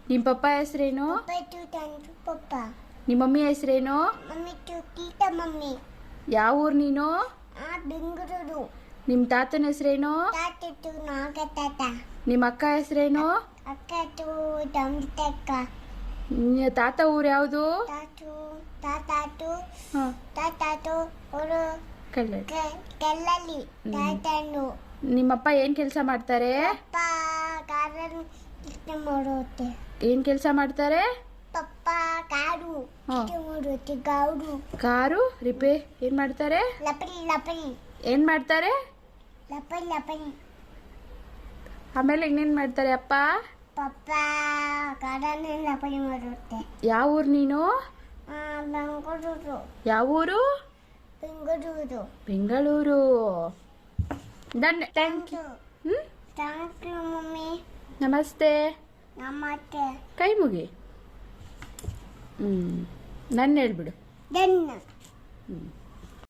ನಿಮ್ಮ ಪಪ್ಪ ಹೆಸರೇನು? ಪಪ್ಪ. ನಿಮ್ಮ ಮಮ್ಮಿ ಹೆಸರೇನು? Mummy theta mummy. ಯಾವ ಊರು ನೀನು? ಬೆಂಗಳೂರು. ನಿಮ್ಮ ತಾತನ ಹೆಸರೇನು? ತಾತ ನಾಗ ತಾತ. ನಿಮ್ಮ ಅಕ್ಕ ಹೆಸರೇನು? ಅಕ್ಕ ತಕ್ಕ. ತಾತ ಊರು ಯಾವುದು? ತಾತಾತು ಹಾಂ ತಾತಾತು ಅವರು ಕೆಲ್ಲಲ್ಲಿ ತಾತನು. ನಿಮ್ಮಪ್ಪ ಏನು ಕೆಲಸ ಮಾಡ್ತಾರೆ? ಪಪ್ಪ ಕಾರನ್ನು ಮಾಡುತ್ತೆ. ಏನು ಕೆಲಸ ಮಾಡ್ತಾರೆ? ಪಪ್ಪ ಕಾರು ಹಾಂ. ಮಾಡುತ್ತೆ. ಗೌಡು ಕಾರು ರಿಪೇರ್ ಏನು ಮಾಡ್ತಾರೆ? ಲಪಡಿ ಏನು ಮಾಡ್ತಾರೆ? ಲಪಡಿ. ಆಮೇಲೆ ಇನ್ನೇನು ಮಾಡ್ತಾರೆ ಅಪ್ಪ? ಪಪ್ಪ ಕಾರನ್ನು ಲಪಡಿ ಮಾಡುತ್ತೆ. ಯಾವ ಊರು ನೀನು? ಬೆಂಗಳೂರು. ಯಾವ ಊರು? Bengaluru. Bengaluru. Done. Thank you. ಹ್ಞೂ ಥ್ಯಾಂಕ್ ಯು ಮಮ್ಮಿ. ನಮಸ್ತೆ. ನಮಸ್ತೆ. ಕೈ ಮುಗಿ. ನನ್ನ ಹೇಳ್ಬಿಡು. ಡನ್. ಹ್ಞೂ